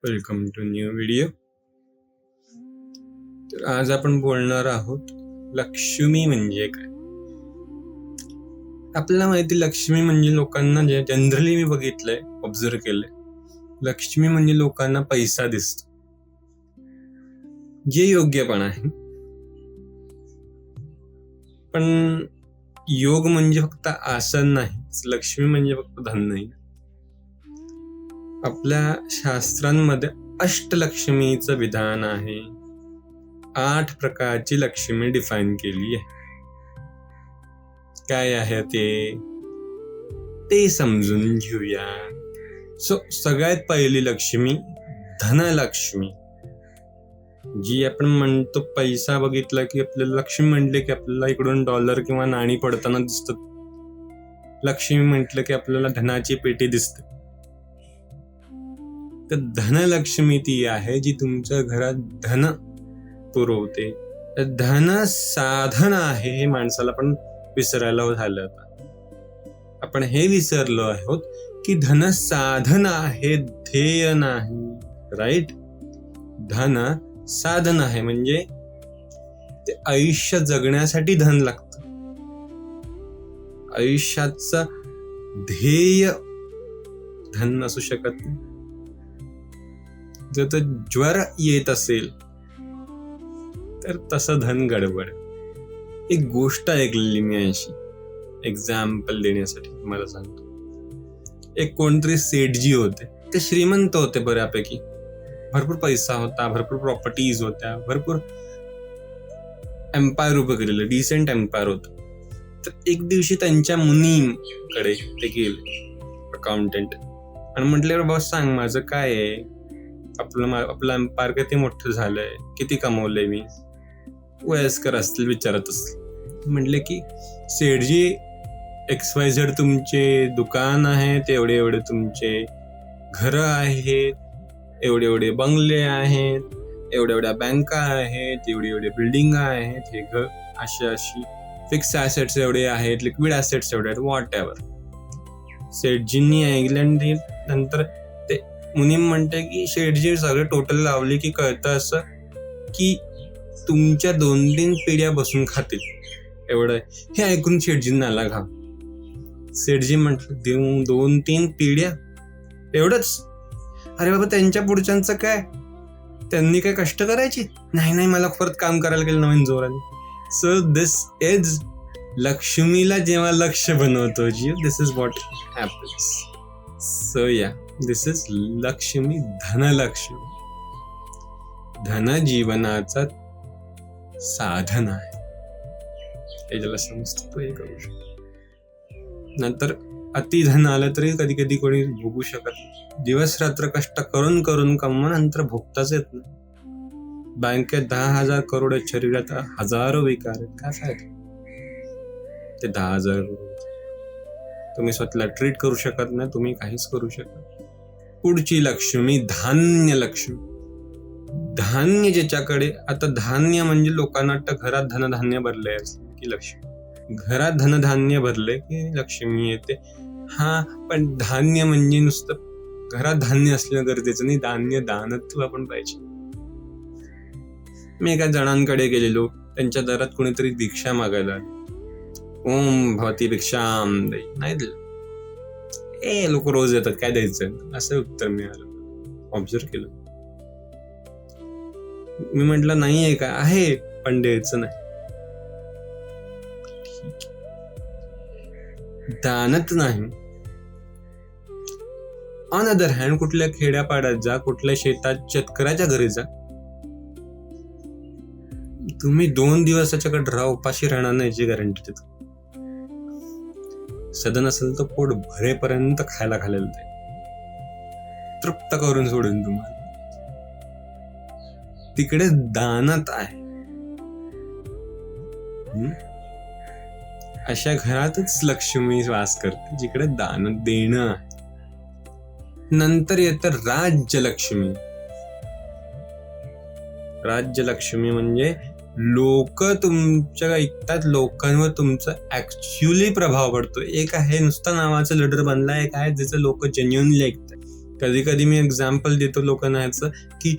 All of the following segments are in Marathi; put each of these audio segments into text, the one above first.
Welcome to new video. तर आज आपण बोलणार आहोत लक्ष्मी म्हणजे काय. आपल्याला माहिती लक्ष्मी म्हणजे लोकांना जे जनरली मी बघितलंय, ऑब्झर्व केलंय, लक्ष्मी म्हणजे लोकांना पैसा दिसतो, जे योग्य पण आहे. पण योग म्हणजे फक्त आसन नाही, लक्ष्मी म्हणजे फक्त धन नाही. आपल्या शास्त्रांमध्ये अष्टलक्ष्मीचं विधान आहे. 8 प्रकारची लक्ष्मी डिफाईन केली आहे. काय आहे ते समजून घेऊया. सगळ्यात पहिली लक्ष्मी धनलक्ष्मी, जी आपण म्हणतो पैसा बघितला की आपल्याला लक्ष्मी म्हटले की आपल्याला इकडून डॉलर किंवा नाणी पडताना दिसतात. लक्ष्मी म्हटलं की आपल्याला धनाची पेटी दिसते. तर धनलक्ष्मी ती आहे जी तुमच्या घरात धन पुरवते. धन साधन आहे हे माणसाला पण विसरायला झालं. आपण हे विसरलो आहोत की धन साधन आहे, ध्येय नाही. राईट? धन साधन आहे म्हणजे ते आयुष्य जगण्यासाठी धन लागतं. आयुष्याचं ध्येय धन नसू शकत नाही. जर तो ज्वर येत असेल तर तसं धन गडबड. एक गोष्ट ऐकलेली मी अशी, एक्झाम्पल देण्यासाठी तुम्हाला सांगतो. एक कोणतरी सेठजी होते, ते श्रीमंत होते बऱ्यापैकी, भरपूर पैसा होता, भरपूर प्रॉपर्टीज होत्या, भरपूर एम्पायर उभं केलेलं, डिसेंट एम्पायर होतं. तर एक दिवशी त्यांच्या मुनीकडे ते गेले, अकाउंटंट, आणि म्हटले बॉस सांग माझं काय आहे, आपलं एम्पायर किती मोठं झालंय, किती कमवलंय मी. वयस्कर असतील, विचारत असतील. म्हटले की सेठजी XYZ तुमचे दुकान आहेत, एवढे एवढे तुमचे घरं आहेत, एवढे एवढे बंगले आहेत, एवढ्या एवढ्या बँका आहेत, एवढी एवढे बिल्डिंग आहेत, हे घर अशी फिक्स ॲसेट्स एवढे आहेत, लिक्विड ॲसेट्स एवढे आहेत, व्हॉट एव्हर. सेठजींनी ऐकल्यानंतर नंतर ते मुनीम म्हणते की शेठजी सगळे टोटल लावले की कळतं असं की तुमच्या 2-3 पिढ्या बसून खातील एवढं. हे ऐकून शेठजींना आला घाम. सेठजी म्हटलं 2-3 पिढ्या एवढंच? अरे बाबा, त्यांच्या पुढच्यांचं काय, त्यांनी काय कष्ट करायची नाही, मला परत काम करायला गेलं नवीन जोराने. सो दिस इज लक्ष्मीला जेव्हा लक्ष बनवतो जीव, दिस इज व्हॉट हॅपन्स. सो या, दिस इज लक्ष्मी, धनलक्ष्मी. धन जीवनाचा साधन आहे, हे ज्याला समजतं तो हे करू शकतो. नंतर अति धन आलं तरी कधी कधी कोणी भोगू शकत नाही. दिवस रात्र कष्ट करून करून कमवा, नंतर भोगताच येत नाही. बँकेत 10,000 करोड आहेत, शरीरात हजारो विकार आहेत. काय फायदा ते 10,000 करोड? तुम्ही स्वतःला ट्रीट करू शकत नाही, तुम्ही काहीच करू शकत. पुढची लक्ष्मी धान्य लक्ष्मी. धान्य ज्याच्याकडे, आता धान्य म्हणजे लोकांना वाटतं घरात धनधान्य भरलंय की लक्ष्मी, घरात धनधान्य भरले की लक्ष्मी येते. हा, पण धान्य म्हणजे नुसतं घरात धान्य असणं गरजेचं नाही, धान्य दानत्व पण पाहिजे. मी एका जणांकडे गेलेलो, त्यांच्या दारात कोणीतरी भिक्षा मागायला, ओम भवती भिक्षाम दे, नाही दिलं. लोक रोज येतात, काय द्यायचं, असं उत्तर मिळालं. ऑब्झर्व केलं. मी म्हटलं नाही आहे का, आहे पण द्यायचं नाही. दानत नाही. ऑन अदर हँड, कुठल्या खेड्यापाड्यात जा, कुठल्या शेतात शेतकऱ्याच्या घरी जा, तुम्ही 2 दिवस त्याच्याकडे राहा, उपाशी राहणार नाही याची गॅरंटी देतो. सदन असेल तर पोट भरेपर्यंत खायला घालेल, ते तृप्त करून सोडून तुम्हाला. तिकडे दानत आहे. अशा घरातच लक्ष्मी वास करते, जिकडे दान देणं आहे. नंतर येतं राज्यलक्ष्मी. राज्यलक्ष्मी म्हणजे लोक तुमच्या ऐकतात, लोकांवर तुमचा ऍक्च्युअली प्रभाव पडतो. एक आहे नुसता नावाचं लीडर बनला, एक आहे ज्याचं लोक जेन्युइनली ऐकतात. कधी कधी मी एक्झाम्पल देतो लोकांना ह्याचं, की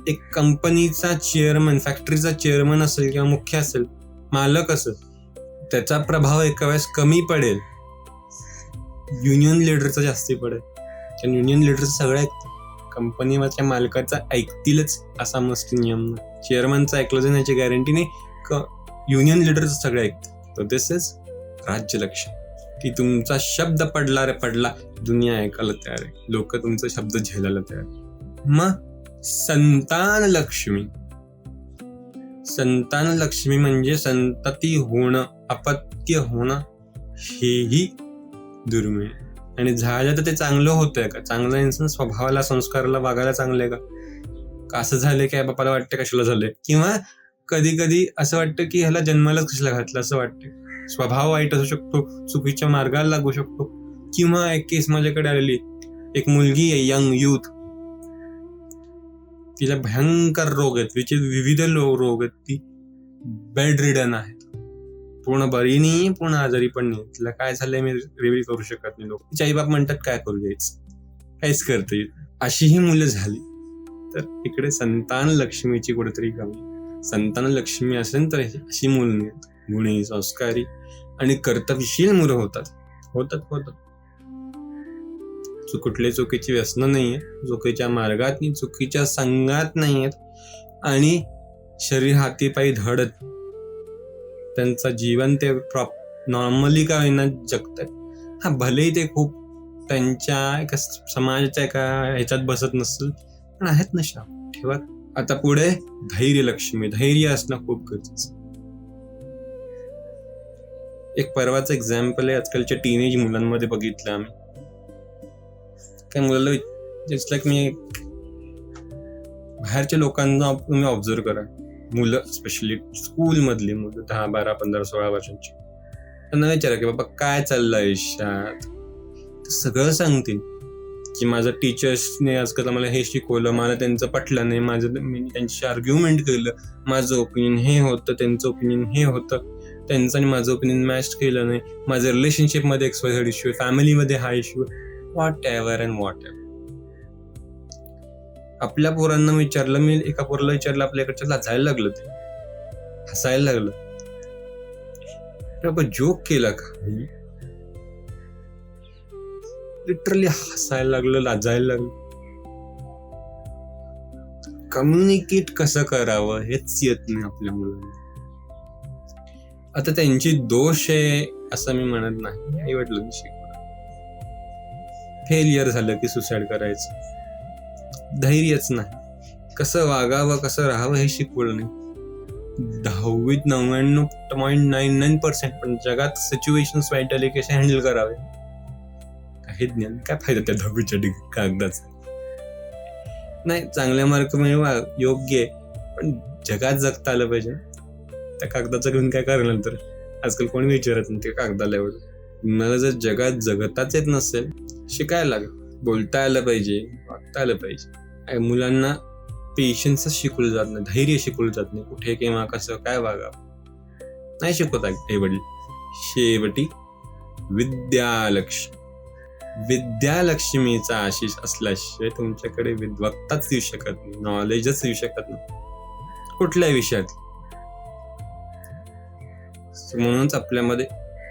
एक कंपनीचा चेअरमन, फॅक्टरीचा चेअरमन असेल किंवा मुख्य असेल, मालक असेल, त्याचा प्रभाव एका वेळेस कमी पडेल, युनियन लिडरचा जास्ती पडेल. कारण युनियन लिडर सगळं ऐकतं, कंपनीच्या मालकाचा ऐकतीलच असा मस्त नियम नाही. चेअरमनचं ऐकलं जाईल याची गॅरंटी नाही, युनियन लिडरचं सगळं ऐकतं. तर दिस इज राज्यलक्ष्मी, की तुमचा शब्द पडला रे पडला, दुनिया ऐकायला तयार आहे, लोक तुमचा शब्द झेलायला तयार आहे. मग संतान लक्ष्मी, संतान लक्ष्मी म्हणजे संतती होणं, अपत्य होणं, हेही दुर्मिळ. आणि झालं तर ते चांगलं होतंय का? चांगलं इन्सान स्वभावाला, संस्काराला, वागायला चांगलं आहे का? असं झालंय काय बापाला वाटतं कशाला झालंय, किंवा कधी कधी असं वाटतं की ह्याला जन्मालाच कशाला घातलं, असं वाटतं. स्वभाव वाईट असू शकतो, चुकीच्या मार्गाला लागू शकतो. किंवा एक केस माझ्याकडे आलेली, एक मुलगी आहे, यंग यूथ, तिला भयंकर रोग आहेत, विविध रोग आहेत, ती बेड रिडन आहे, पूर्ण बरी नाही, पूर्ण आजारी पण नाही. तिला काय झालंय मी रिव्हील करू शकत नाही. लोक तिचे आई बाप म्हणतात काय करू द्यायचं, काहीच करता येईल. अशी ही मुलं झाली. तर इकडे संतान लक्ष्मीची कुठेतरी कमी. संतान लक्ष्मी असेल तर अशी मुलं गुणी, संस्कारी आणि कर्तव्यशील मुलं होतात. कुठले चुकीची व्यसनं नाहीये, चुकीच्या मार्गात नाही, चुकीच्या संघात नाहीयेत, आणि शरीर हाती पायी धडत त्यांचं जीवन ते नॉर्मली का होईना जगतात. हा, भलेही ते खूप त्यांच्या एका समाजाच्या एका ह्याच्यात बसत नसतील, पण आहेत ना शाप ठेवा. आता पुढे धैर्य लक्ष्मी. धैर्य असणं खूप गरजेचं. एक परवाचं एक्झाम्पल आहे, आजकालच्या टीनेज मुलांमध्ये बघितलं आम्ही. काय मुलाला जस्ट लाईक मी, बाहेरच्या लोकांना तुम्ही ऑब्झर्व करा, मुलं स्पेशली स्कूल मधली मुलं 10, 12, 15, 16 वर्षांची, त्यांना विचारा की बाबा काय चाललं आयुष्यात, सगळं सांगतील की माझं टीचर्सने आजकाल मला हे शिकवलं, मला त्यांचं पटलं नाही, मी त्यांच्याशी आर्ग्युमेंट केलं, माझं ओपिनियन हे होतं, त्यांचं ओपिनियन हे होतं, त्यांचं आणि माझं ओपिनियन मॅच केलं नाही, माझं रिलेशनशिपमध्ये XYZ इश्यू आहे, फॅमिलीमध्ये हा issue, what ever and what ever. आपल्या पोरांना विचारलं, मी एका पोराला विचारलं, आपल्याकडच्या लाजायला लागलं, ते हसायला लागलं. जोक केला का? लिटरली हसायला लागलं, लाजायला लागलं. कम्युनिकेट कसं करावं हेच येत नाही आपल्या मुलांना. आता त्यांची दोष आहे असं मी म्हणत नाही, आई वडिलांनी शिकवलं. फेलियर झालं की सुसाईड करायचं, धैर्यच नाही, कसं वागावं, कसं राहावं हे शिकवलं नाही. 10वीत 99.99% पण जगात सिच्युएशन्स वाईट आले कसे हँडल करावे, काही ज्ञान, काय फायदा त्या 10वीच्या कागदाचा. नाही, चांगले मार्क मिळवा योग्य आहे, पण जगात जगता आलं पाहिजे. त्या कागदाचं घेऊन काय करणार? तर आजकाल कोणी विचारत नाही त्या कागदाला एवढं. मला जर जगात जगताच येत नसेल, शिकायला लागेल, बोलता आलं पाहिजे, वागता आलं पाहिजे. मुलांना पेशन्सच शिकवलं जात नाही, धैर्य शिकवलं जात नाही, कुठे केव्हा कसं काय वागावं नाही शिकवत आई वडील. शेवटी विद्यालक्ष्मी, विद्यालक्ष्मीचा आशीष असल्याशिवाय तुमच्याकडे विद्वत्ताच येऊ शकत नाही, नॉलेजच येऊ शकत नाही कुठल्याही विषयात. म्हणूनच आपल्यामध्ये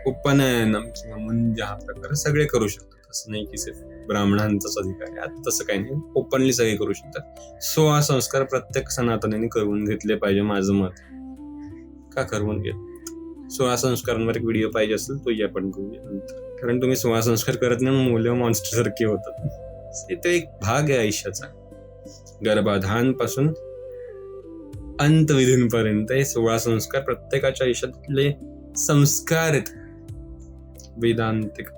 उपनयनम किंवा मुंज हा प्रकार सगळे करू शकतात. असं नाही की सिर्फ ब्राह्मणांचाच अधिकार आहे, आता तसं काही नाही, ओपनली सगळे करू शकतात. 16 संस्कार प्रत्येक सनातनीने करून घेतले पाहिजे, माझं मत. का करून घेत? 16 संस्कारांवर एक व्हिडिओ पाहिजे असेल तो आपण करूया नंतर. कारण तुम्ही 16 संस्कार करत नाही, मुलं मॉन्स्टर सारखे होतात. तो एक भाग आहे आयुष्याचा, गर्भाधान पासून अंतविधींपर्यंत हे 16 संस्कार प्रत्येकाच्या आयुष्यातले संस्कार आहेत. वेदांतिक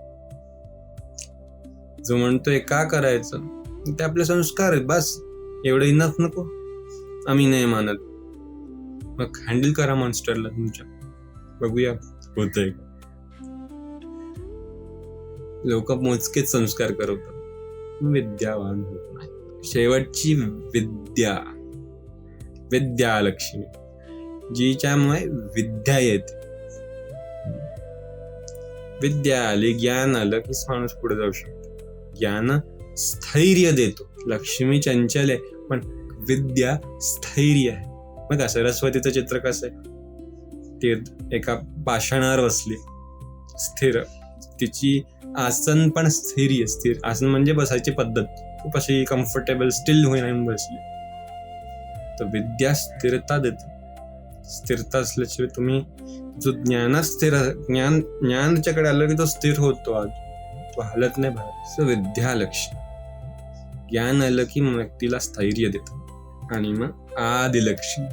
जो म्हणतोय का करायचं, ते आपले संस्कार आहेत, बस एवढं इनफ नको? आम्ही नाही मानत. मग हँडल करा मॉन्स्टरला तुमच्या, बघूया होतंय. लोक मोजकेच संस्कार करवतात, विद्यावान होत नाही. शेवटची विद्या, विद्यालक्ष्मी, जिच्यामुळे विद्या येते. विद्या आली, ज्ञान आलं की माणूस पुढे जाऊ शकतो. ज्ञान स्थैर्य देतो. लक्ष्मी चंचल आहे पण विद्या स्थैर्य आहे. मग सरस्वतीचं चित्र कसं आहे? ती एका पाषाणावर बसली, स्थिर. तिची आसन पण स्थिर. आसन म्हणजे बसायची पद्धत खूप अशी कम्फर्टेबल, स्टिल होऊन बसली. तर विद्या स्थिरता देते. स्थिरता असल्याशिवाय तुम्ही जो ज्ञानाच्याकडे आलं की तो स्थिर होतो, तो हालत नाही बाहेर. सो विद्या लक्ष्मी. ज्ञान आलं की व्यक्तीला स्थैर्य देतं. आणि मग आदिलक्ष्मी.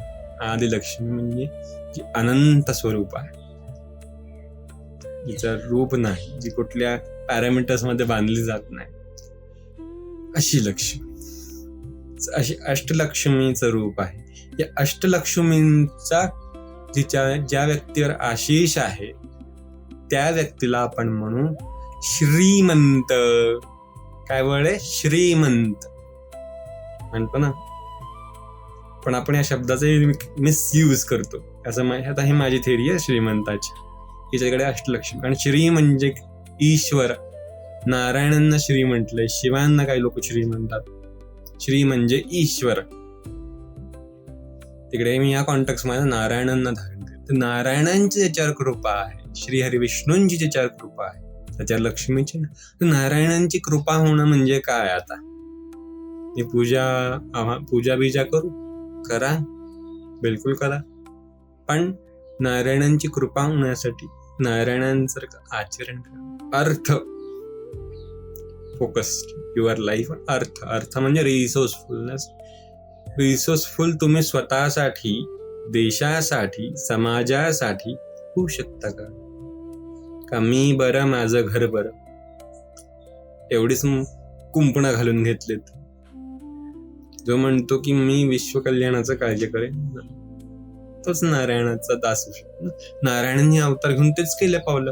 आदिलक्ष्मी म्हणजे जी अनंत स्वरूप आहे, जिचं रूप नाही, जी कुठल्या पॅरामीटर्स मध्ये बांधली जात नाही, अशी लक्ष्मी. अशी अष्टलक्ष्मीचं रूप आहे. या अष्टलक्ष्मींचा ज्या व्यक्तीवर आशीष आहे त्या व्यक्तीला आपण म्हणू श्रीमंत. काय वळे? श्रीमंत म्हणतो ना, पण आपण या शब्दाचा मिसयूज करतो. असं आता ही माझी थेरी आहे श्रीमंताची. हिच्याकडे अष्टलक्ष्मी. आणि श्री म्हणजे ईश्वर. नारायणांना श्री म्हटलंय, शिवांना काही लोक श्री म्हणतात. श्री म्हणजे ईश्वर. तिकडे मी या कॉन्टेक्स्ट मध्ये नारायणांना धारण करतो. नारायणांची ज्याच्यावर कृपा आहे, श्री हरी विष्णूंची ज्याच्यावर कृपा आहे, त्याच्यावर लक्ष्मीची. नारायणांची कृपा होणं म्हणजे काय? आता ही पूजा बिजा करा, बिलकुल करा, पण नारायणांची कृपा होण्यासाठी नारायणांसारखं आचरण करा. अर्थ फोकस्ड युअर लाईफ. अर्थ म्हणजे रिसोर्सफुलनेस. रिसोर्सफुल तुम्ही स्वतःसाठी, देशासाठी, समाजासाठी होऊ शकता का मी बरं, माझं घर बरं, एवढीच कुंपणं घालून घेतलेत. जो म्हणतो की मी विश्व कल्याणाचं कार्य करेन, तोच नारायणाचा दास होऊ शकतो. नारायणांनी अवतार घेऊन तेच केले, पावलं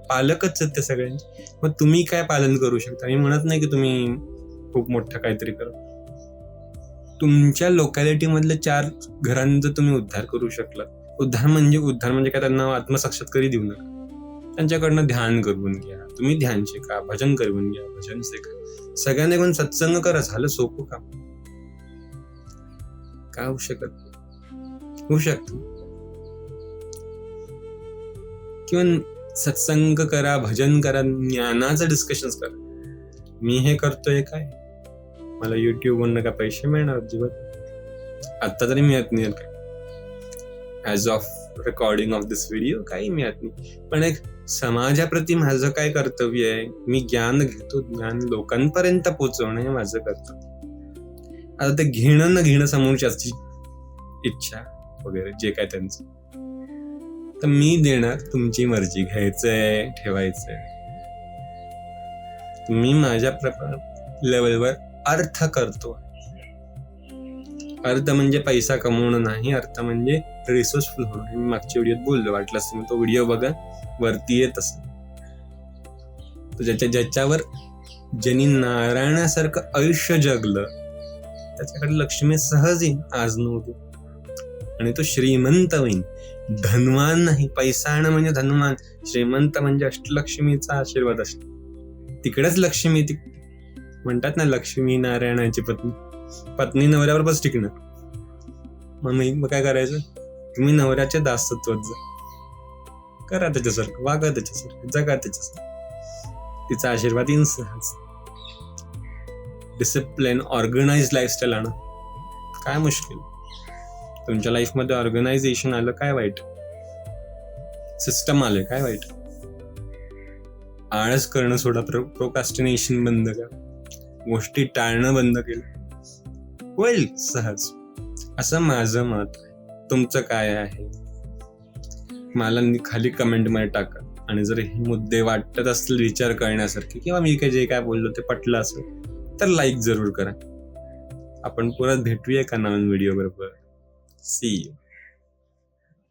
पालकच आहेत ते सगळ्यांचे. मग तुम्ही काय पालन करू शकता? मी म्हणत नाही की तुम्ही खूप मोठं काहीतरी करा. तुमच्या लोकॅलिटी मधल्या 4 घरांचा तुम्ही उद्धार करू शकला. उद्धार म्हणजे काय? त्यांना आत्मसाक्षात्कारी देऊ नका. त्यांच्याकडनं ध्यान करून घ्या. तुम्ही ध्यान शिका, भजन करून घ्या, भजन शिका. सगळ्यांना घेऊन सत्संग करा. झालं सोपं काम. का होऊ शकत? किंवा सत्संग करा, भजन करा, ज्ञानाचं डिस्कशन करा. मी हे करतोय काय? मला युट्यूब वरनं का पैसे मिळणार? अजिबात आता तरी मिळत नाही. As of recording of this video काही मिळत नाही. पण एक समाजाप्रती माझं काय कर्तव्य आहे? मी ज्ञान घेतो, ज्ञान लोकांपर्यंत पोहोचवणं हे माझं कर्तव्य. आता ते घेणं न घेणं समोरच्याची इच्छा वगैरे जे काय त्यांचं, तर मी देणार. तुमची मर्जी. घ्यायचंय, ठेवायचंय. मी माझ्या लेवलवर अर्थ करतो. अर्थ म्हणजे पैसा कमवणं नाही. अर्थ म्हणजे रिसोर्सफुल होणं. मी मागच्या व्हिडिओत बोललो, वाटलंच तुम्ही तो व्हिडिओ बघा, वरती येत असं. ज्याच्यावर ज्यांनी नारायणासारखं आयुष्य जगलं त्याच्याकडे लक्ष्मी सहज येईन आज नव्हती. आणि तो श्रीमंत होईन. धनवान नाही. पैसा आणणं म्हणजे धनवान. श्रीमंत म्हणजे अष्टलक्ष्मीचा आशीर्वाद असतो. तिकडेच लक्ष्मी म्हणतात ना, लक्ष्मी नारायणाची पत्नी नवऱ्यावर बस टिकणार. मग काय करायचं? तुम्ही नवऱ्याच्या दासत्वात जा. करा त्याच्यासारखं, वागा त्याच्यासारखं, जगा त्याच्यासारखं. तिचा आशीर्वाद येईन सहज. डिसिप्लिन, ऑर्गनाइज लाईफस्टाईल आणा. काय मुश्किल? तुमच्या लाईफमध्ये ऑर्गनायझेशन आलं, काय वाईट? सिस्टम आले, काय वाईट? आळस करणं सोडा. प्रोकास्टिनेशन बंद करा. गोष्टी टाळणं बंद केलं, होईल सहज. असं माझं मत आहे. तुमचं काय आहे मला खाली कमेंट मध्ये टाका. आणि जर हे मुद्दे वाटत असतील विचार करण्यासारखे, किंवा मी जे काय बोललो ते पटलं असेल तर लाईक जरूर करा. आपण परत भेटूया एका नवीन व्हिडिओ बरोबर. See you.